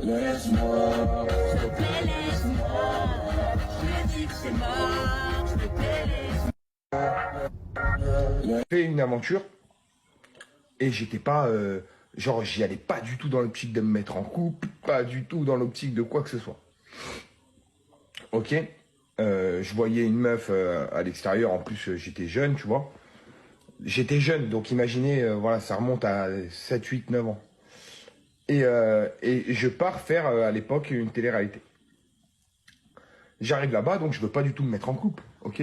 Laisse-moi, s'il te plaît, laisse-moi. Je me dis que c'est mort, s'il te plaît, laisse-moi. J'ai fait une aventure et j'étais pas. Genre, j'y allais pas du tout dans l'optique de me mettre en couple, pas du tout dans l'optique de quoi que ce soit. Ok. Je voyais une meuf à l'extérieur, en plus j'étais jeune, tu vois. J'étais jeune, donc imaginez, voilà, ça remonte à 7, 8, 9 ans. Et je pars faire à l'époque une télé-réalité. J'arrive là-bas, donc je veux pas du tout me mettre en couple, ok.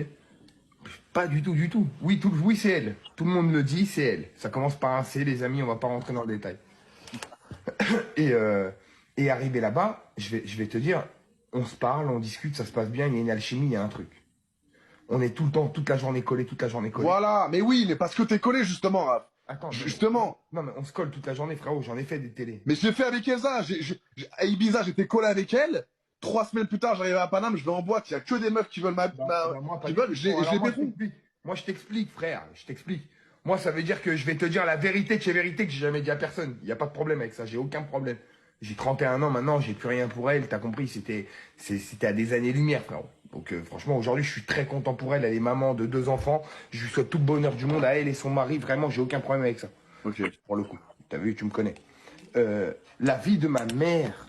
Pas du tout, du tout. Oui, oui, c'est elle. Tout le monde le dit, c'est elle. Ça commence par un C, les amis, on va pas rentrer dans le détail. Et arrivé là-bas, je vais te dire, on se parle, on discute, ça se passe bien, il y a une alchimie, il y a un truc. On est tout le temps, toute la journée collés, toute la journée collés. Voilà, mais oui, mais parce que t'es collé, justement, Raph. Attends, Justement. Non, mais on se colle toute la journée, frérot, j'en ai fait des télés. Mais je l'ai fait avec Elsa. À Ibiza, j'étais collé avec elle. 3 semaines plus tard, j'arrive à Paname, je vais en boîte, il y a que des meufs qui veulent je les pétrouille. Moi, je t'explique, frère, je t'explique. Moi, ça veut dire que je vais te dire la vérité de chez vérité que j'ai jamais dit à personne. Il n'y a pas de problème avec ça, j'ai aucun problème. J'ai 31 ans maintenant, j'ai plus rien pour elle, t'as compris, c'était à des années-lumière, frérot. Donc franchement, aujourd'hui, je suis très content pour elle, elle est maman de 2 enfants, je lui souhaite tout le bonheur du monde à elle et son mari, vraiment, j'ai aucun problème avec ça. Ok. Pour le coup, t'as vu, tu me connais. La vie de ma mère,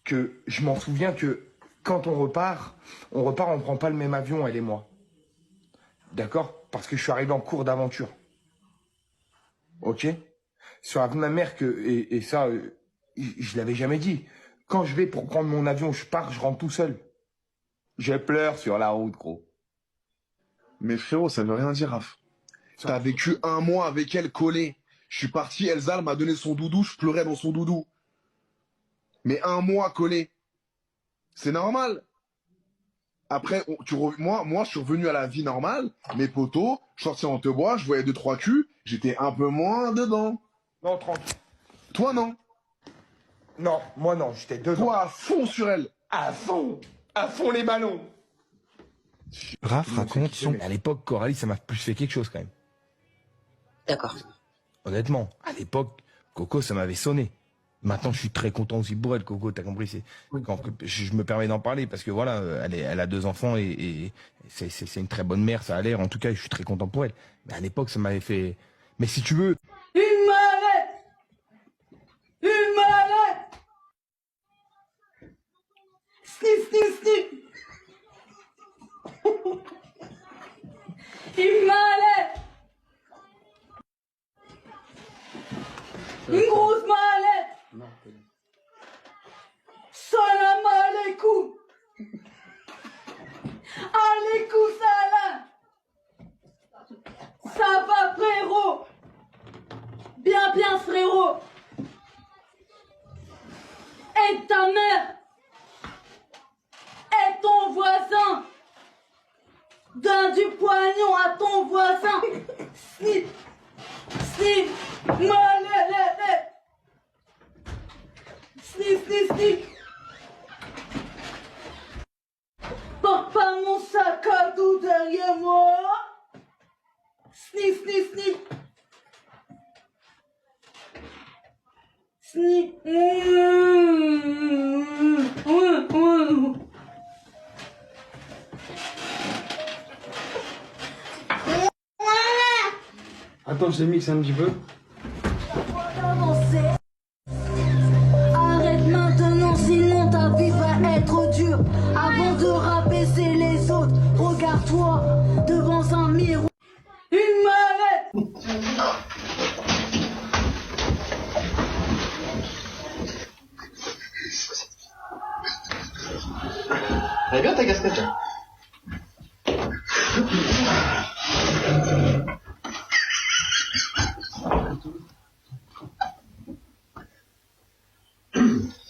que je m'en souviens que quand on repart, on prend pas le même avion, elle et moi. D'accord? Parce que je suis arrivé en cours d'aventure. Ok? Sur la vie de ma mère, et ça, je l'avais jamais dit. Quand je vais pour prendre mon avion, je pars, je rentre tout seul. Je pleure sur la route, gros. Mais frérot, ça veut rien dire, Raph. T'as vécu 1 mois avec elle collée. Je suis parti, Elsa m'a donné son doudou, je pleurais dans son doudou. Mais 1 mois collé. C'est normal. Après, moi, je suis revenu à la vie normale. Mes potos, je sortais en te bois, je voyais 2-3 culs, j'étais un peu moins dedans. Non, 30. Toi, non. Non, moi non, j'étais dedans. Toi, à fond sur elle. À fond les ballons. Raph raconte son... À l'époque, Coralie, ça m'a plus fait quelque chose quand même. D'accord. Honnêtement, à l'époque, Coco, ça m'avait sonné. Maintenant, je suis très content aussi pour elle, Coco, t'as compris. Je me permets d'en parler parce que voilà, elle a 2 enfants et c'est une très bonne mère, ça a l'air. En tout cas, je suis très content pour elle. Mais à l'époque, ça m'avait fait... Mais si tu veux... Une mallette! Une mallette! Sniff, sniff, sniff! Une mallette! Une grosse mallette! Salam alaikum! Alaikum salam! Ça va, frérot? Bien, bien, frérot! Et ta mère! Et ton voisin! Donne du poignon à ton voisin! Snip! Snip! Malade! Snip, snip, snip! Porte pas mon sac à dos derrière moi! Snip, snip, snip! Snip! Attends, je mixe un petit peu. Arrête maintenant, sinon ta vie va être dure. Avant de rabaisser les autres, regarde-toi devant un miroir. Une mallette! Elle est bien ta casquette là.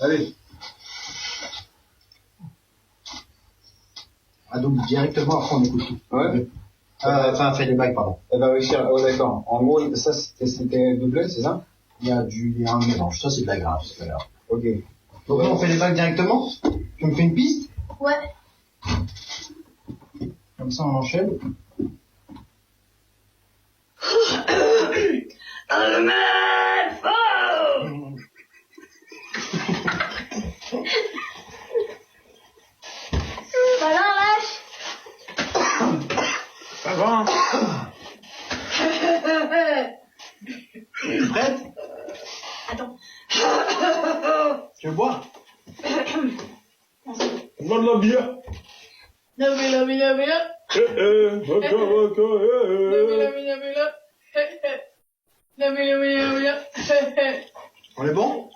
Allez. Ah donc directement après on écoute tout. Ouais. Enfin fait les bagues pardon. Elle va réussir. Oh d'accord. En gros ça c'était doublé c'est ça? Il y a un mélange. Ça c'est de la grave c'est pas grave. Ok. Donc là on fait les bagues directement. Tu me fais une piste? Ouais. Comme ça on enchaîne. Tu veux boire? On va de la bière. On est bon?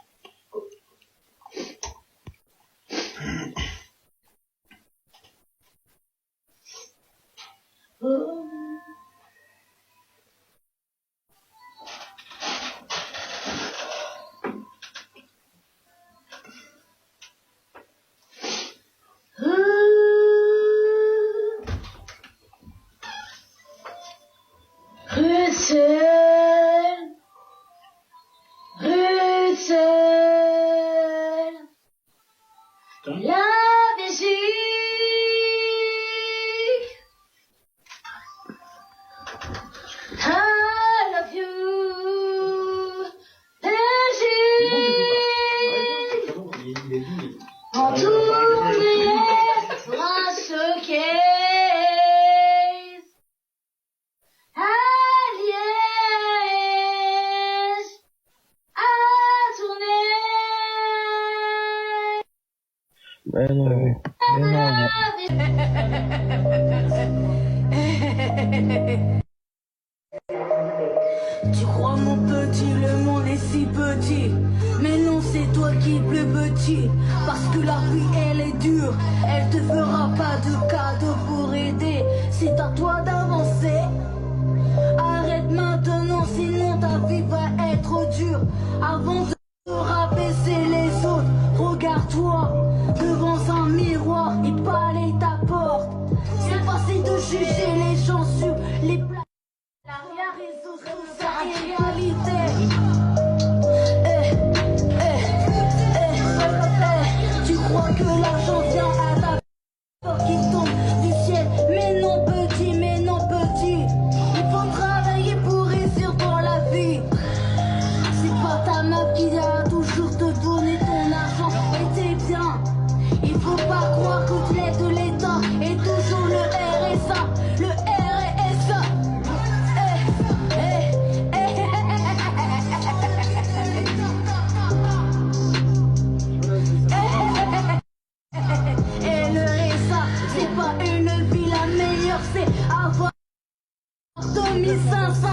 La Belgique. I love you, Belgique. En tournée, un showcase. À Liège, à tourner. Tu crois mon petit, le monde est si petit. Mais non, c'est toi qui es plus petit. Parce que la vie elle est dure. Elle te fera pas de cadeau pour aider. C'est à toi d'avancer. Arrête maintenant, sinon ta vie va être dure. Avant de rabaisser les autres, regarde-toi devant un miroir et balaye ta porte. C'est facile de juger les gens sur les plateformes. La réseau social et réalité. Tu crois que l'argent vient à ta porte qui tombe du ciel. Mais non petit, mais non petit. Il faut travailler pour réussir dans la vie. C'est pas ta meuf qui va toujours te donner ton argent. Et t'es bien. Il faut pas croire que l'aide de l'État est toujours le RSA. Le RSA. Et le RSA, c'est pas une vie la meilleure, c'est avoir 2500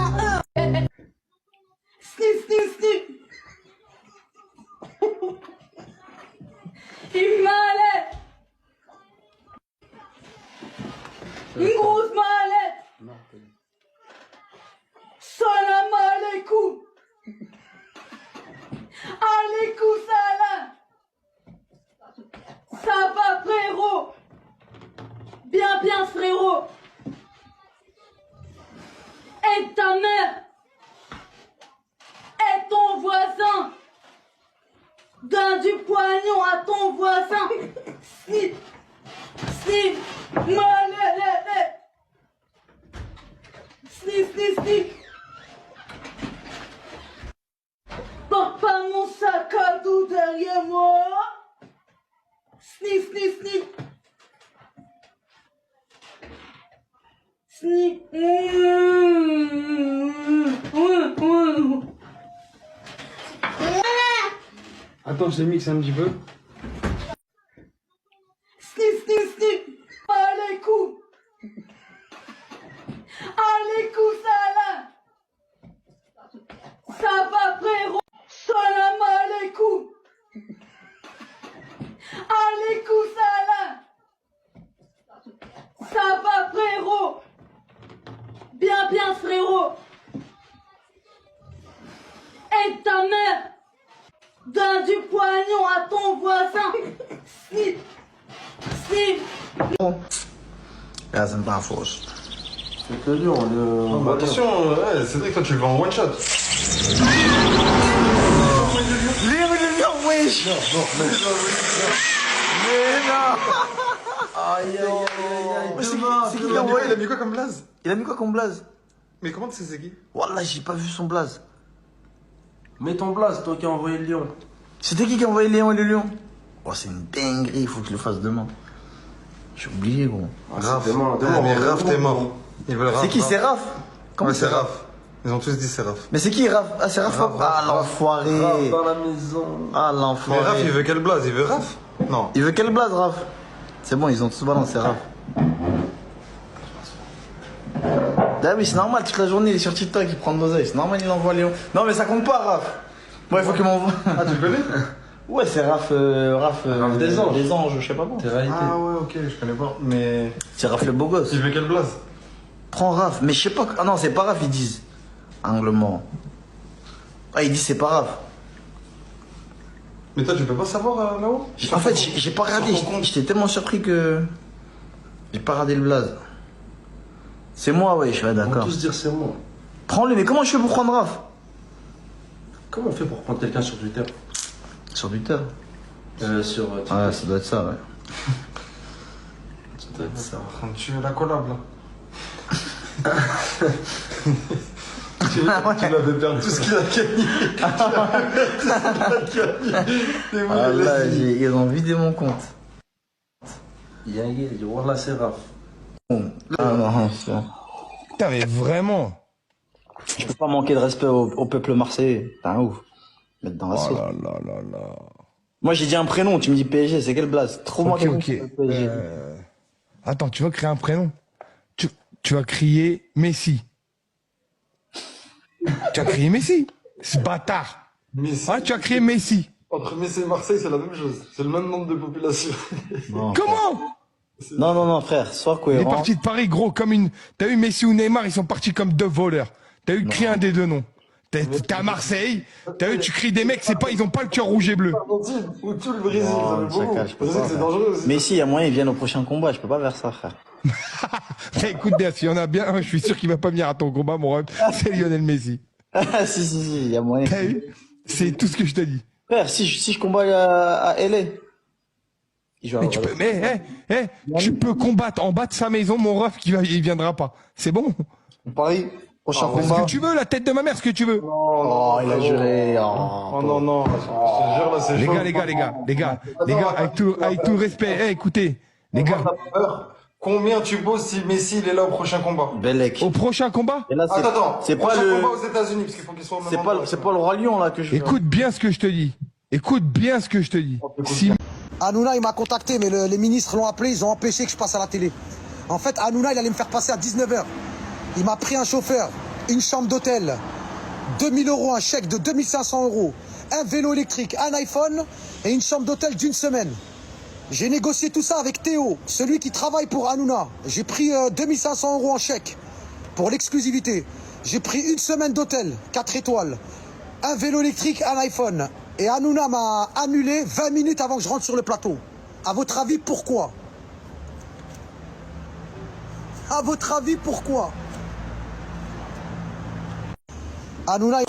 €. Snip, snip, snip. Une mallette. Une grosse mallette. Salam alaikum. Alaikum salam. Ça va frérot. Bien bien frérot. Aide ta mère. Aide ton voisin. Donne du poignon à ton voisin. Snip. Snip. Mallette. Snip, snip, snip. Porte pas mon sac à dos derrière moi. Snip, snip, snip. Snip. Attends, je mixe un petit peu. Snip, snip, snip. Alaikum. Alaikum salam. Ça va frérot. Salam alaikum. Alaikum salam. Ça va frérot. Bien bien frérot. Aide ta mère. Donne du poignon à ton voisin. Snip. Snip. Ja, sind barfuß. C'est que dur. Attention, ouais, Cédric, toi tu le vas en one shot. Liebe le lion, wesh. Mais non. Aïe, aïe, aïe, C'est qui qui l'a envoyé? Il a mis quoi comme blaze? Il a mis quoi comme blaze? Mais comment tu sais c'est qui? Wallah, j'ai pas vu son blaze. Mets ton blaze, toi qui as envoyé le lion. C'était qui a envoyé Léon et le lion? Oh, c'est une dinguerie, il faut que je le fasse demain. J'ai oublié, gros. Raph, mais Raph, t'es mort. C'est qui? C'est Raph? Ouais, c'est Raph. Ils ont tous dit c'est Raph. Mais c'est qui Raph? Ah, c'est Raph. Ah, l'enfoiré. Raph dans la maison. Ah, Mais l'enfoiré. Raph, il veut quelle blase? Il veut Raph? Non. Il veut quelle blase, Raph? C'est bon, ils ont tous balancé Raph. Ah oui, c'est normal, toute la journée il est sur TikTok, il prend de l'oseille. C'est normal, il envoie Léon. Non, mais ça compte pas, Raph. Bon, il faut qu'il m'envoie. Ah, tu le connais? Ouais, c'est Raph. Raph des anges. Des anges, je sais pas quoi. T'es réalité. Ah ouais, ok, je connais pas. Mais. C'est Raph le beau gosse. Il veut quelle blase? Prends Raph, mais je sais pas. Ah non, c'est pas Raph, ils disent. Angle mort. Ah, ils disent c'est pas Raph. Mais toi, tu peux pas savoir là-haut? En fait, j'ai pas regardé. J'étais tellement surpris que. J'ai pas regardé le blaze. C'est moi, ouais, je suis Ils vont d'accord. tous dire c'est moi. Prends-le, mais comment je fais pour prendre Raph? Comment on fait pour prendre quelqu'un sur Twitter? Sur Twitter. Sur TikTok. Ouais, ça doit être ça, ouais. Ça doit être ça. Tu veux la collab là? Tu l'avais perdu tout ce qu'il a gagné. Ah là, ils ont vidé mon compte. Il y a un gars, il dit Wallah, c'est Raph. Ah non, c'est bon. Putain, mais vraiment. Je peux pas manquer de respect au peuple marseillais. T'es un ouf. Mettre dans la sauce. là là là là. Moi, j'ai dit un prénom, tu me dis PSG, c'est quelle blase? Trop Ok, manqué. ok. Attends, tu vas créer un prénom? Tu vas crier Messi. Tu vas crier Messi. Ce bâtard. Messi. Ah, tu vas crier Messi. Entre Messi et Marseille, c'est la même chose. C'est le même nombre de population. Non, Comment? non, frère, sois Il est cohérent. parti de Paris, gros, comme une. T'as eu Messi ou Neymar, ils sont partis comme deux voleurs. T'as eu crier un des deux noms. T'es à Marseille, t'as eu, tu cries des mecs, c'est pas, ils ont pas le cœur rouge et bleu. Argentine ou tout le Brésil, Non, ça veut beaucoup. chacal, je peux Le Brésil, pas, c'est frère. dangereux aussi. Mais si, il y a moyen, ils viennent au prochain combat, je peux pas faire ça, frère. Mais écoute bien, s'il y en a bien un, je suis sûr qu'il va pas venir à ton combat, mon ref, c'est Lionel Messi. si, il y a moyen. T'as eu? C'est tout ce que je te dis. Frère, si je combats à LA. Mais tu peux, tu peux combattre en bas de sa maison, mon ref, il viendra pas. C'est bon? Paris, prochain Ce combat. que tu veux, la tête de ma mère, ce que tu veux. Oh, il a juré. Oh non, non, je te jure, là, c'est chaud. Les gars, avec tout respect, écoutez, les gars, Combien tu bosses si Messi il est là au prochain combat? Bellec. au prochain combat, Et là, Attends, c'est pas prochain le, combat aux États-Unis parce qu'il faut qu'il soit au même endroit. c'est pas le roi lion là que je. écoute bien ce que je te dis. Écoute bien ce que je te dis. Si Hanouna, il m'a contacté, mais les ministres l'ont appelé, ils ont empêché que je passe à la télé. En fait, Hanouna, il allait me faire passer à 19h. Il m'a pris un chauffeur, une chambre d'hôtel, 2000 €, un chèque de 2500 €, un vélo électrique, un iPhone et une chambre d'hôtel d'1 semaine. J'ai négocié tout ça avec Théo, celui qui travaille pour Hanouna. J'ai pris 2500 € en chèque pour l'exclusivité. J'ai pris 1 semaine d'hôtel, 4 étoiles, un vélo électrique, un iPhone. Et Hanouna m'a annulé 20 minutes avant que je rentre sur le plateau. À votre avis, pourquoi? À votre avis, pourquoi? Hanouna...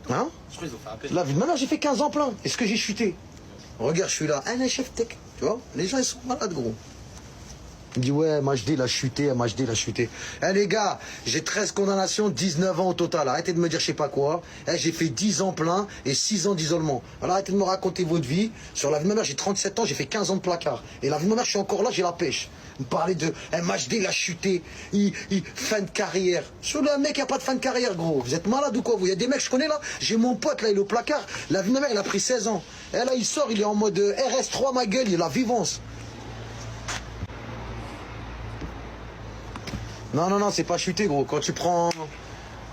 Hein? La vie de ma mère, j'ai fait 15 ans plein. Est-ce que j'ai chuté? Regarde, je suis là, un chef tech. Tu vois? Les gens, ils sont malades, gros. Il me dit, ouais, MHD, il a chuté, MHD, il a chuté. Eh les gars, j'ai 13 condamnations, 19 ans au total. Arrêtez de me dire je sais pas quoi. Eh, j'ai fait 10 ans plein et 6 ans d'isolement. Alors arrêtez de me raconter votre vie. Sur la vie de ma mère, j'ai 37 ans, j'ai fait 15 ans de placard. Et la vie de ma mère, je suis encore là, j'ai la pêche. Vous me parlez de MHD, il a chuté, fin de carrière. Sur le mec, il n'y a pas de fin de carrière, gros. Vous êtes malade ou quoi? Il y a des mecs, je connais là. J'ai mon pote là, il est au placard. La vie de ma mère, il a pris 16 ans. Et là, il sort, il est en mode RS3, ma gueule, il a la vivance. Non, c'est pas chuté, gros. Quand tu prends...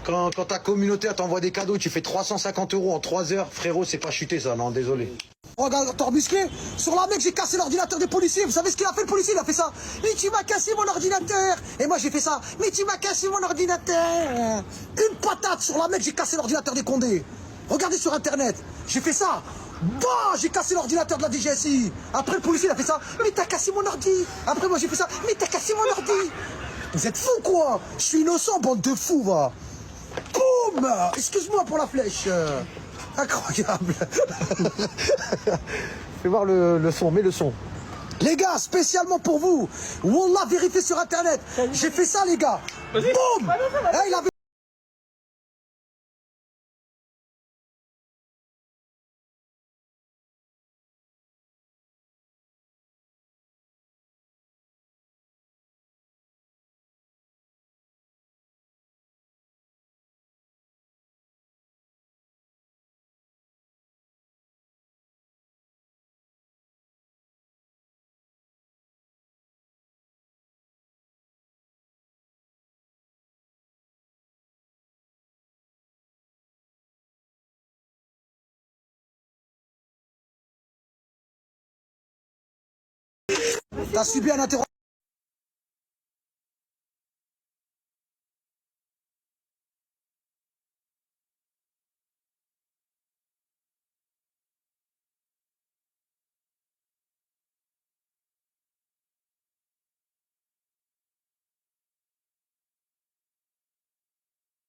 Quand ta communauté t'envoie des cadeaux, tu fais 350 € en 3 heures, frérot, c'est pas chuté ça, non, désolé. Regarde, musclé, sur la mec, j'ai cassé l'ordinateur des policiers. Vous savez ce qu'il a fait, le policier? Il a fait ça. Mais tu m'as cassé mon ordinateur. Et moi, j'ai fait ça. Mais tu m'as cassé mon ordinateur. Une patate sur la mec, j'ai cassé l'ordinateur des Condés. Regardez sur Internet. J'ai fait ça. Bah, j'ai cassé l'ordinateur de la DGSI. Après, le policier, il a fait ça. Mais t'as cassé mon ordi. Après, moi, j'ai fait ça. Mais t'as cassé mon ordi. Vous êtes fous, quoi? Je suis innocent, bande de fous, va. Boum! Excuse-moi pour la flèche. Incroyable. Fais voir le son, mets le son. Les gars, spécialement pour vous. Wallah, vérifiez sur internet. J'ai fait ça, les gars. Boum. Il avait... T'as subi un interrogatoire.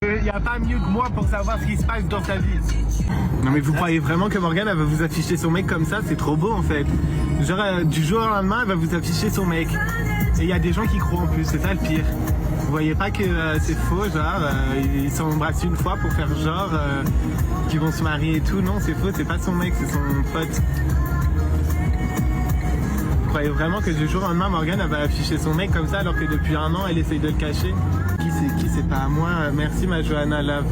Il n'y a pas mieux que moi pour savoir ce qui se passe dans sa vie. Non mais vous croyez vraiment que Morgane elle va vous afficher son mec comme ça? C'est trop beau en fait. Genre du jour au lendemain elle va vous afficher son mec. Et il y a des gens qui croient en plus, c'est ça le pire. Vous voyez pas que c'est faux, genre ils s'embrassent une fois pour faire genre qu'ils vont se marier et tout. Non c'est faux, c'est pas son mec, c'est son pote. Vous croyez vraiment que du jour au lendemain Morgane elle va afficher son mec comme ça alors que depuis un an elle essaye de le cacher? Qui c'est pas à moi. Merci ma Johanna Love.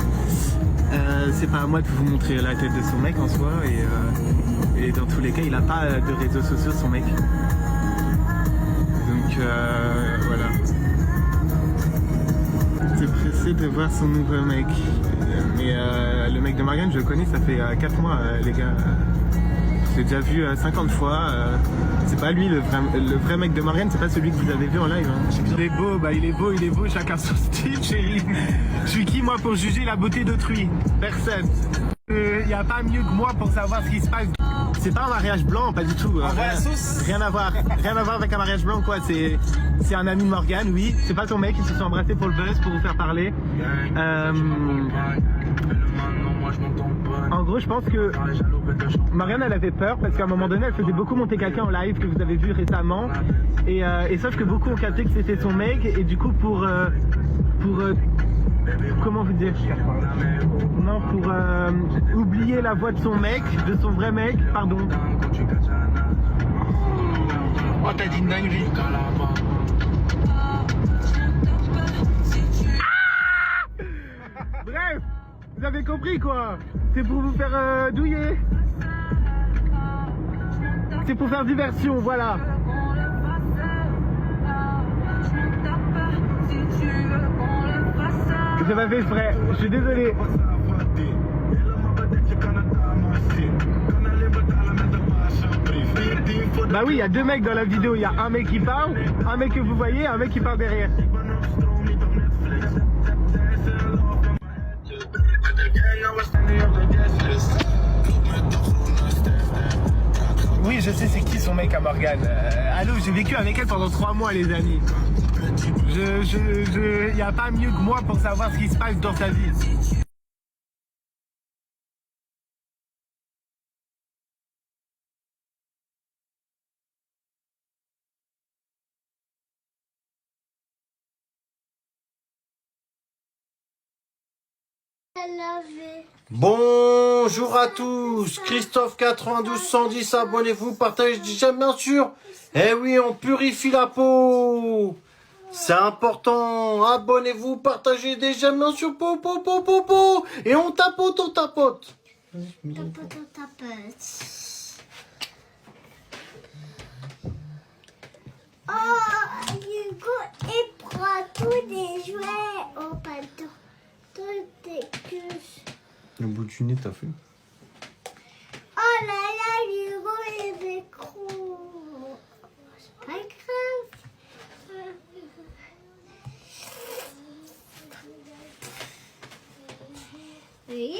C'est pas à moi de vous montrer la tête de son mec en soi et dans tous les cas il a pas de réseaux sociaux son mec. Donc voilà. C'est pressé de voir son nouveau mec. Mais le mec de Morgane je le connais ça fait 4 mois les gars. J'ai déjà vu 50 fois. C'est pas lui le vrai mec de Morgane, c'est pas celui que vous avez vu en live. Hein. Il est beau, bah il est beau, chacun son style, chérie. Je suis qui moi pour juger la beauté d'autrui? Personne. Y a pas mieux que moi pour savoir ce qui se passe. C'est pas un mariage blanc, pas du tout. Rien à voir avec un mariage blanc quoi. C'est un ami de Morgane, oui. C'est pas son mec, ils se sont embrassés pour le buzz, pour vous faire parler. En gros, je pense que Morgane elle avait peur parce qu'à un moment donné elle faisait beaucoup monter quelqu'un en live que vous avez vu récemment et sauf que beaucoup ont capté que c'était son mec et du coup pour comment vous dire, non pour oublier la voix de son mec, de son vrai mec, pardon. Oh t'as dit une dinguerie. Bref, vous avez compris quoi. C'est pour vous faire douiller. C'est pour faire diversion, voilà. Je m'avais fait exprès, je suis désolé. Bah oui, il y a 2 mecs dans la vidéo. Il y a un mec qui parle, un mec que vous voyez, un mec qui parle derrière. Oui, je sais c'est qui son mec à Morgane. Allô, j'ai vécu avec elle pendant 3 mois les amis. Y a pas mieux que moi pour savoir ce qui se passe dans sa vie. Bonjour à tous, Christophe 92 110, abonnez-vous, partagez, j'aime bien sûr. Eh oui, on purifie la peau. C'est important, abonnez-vous, partagez des j'aime bien sûr, po. Et on tapote. Tapote. Oh, Hugo, il prend tous les jouets au pâteau. Toutes les puces. Le bout du nez, t'as fait. Oh là là, Hugo, il est gros. C'est pas grave. Et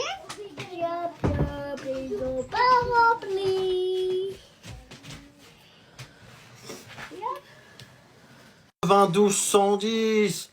ils ont pas rempli. 92 110.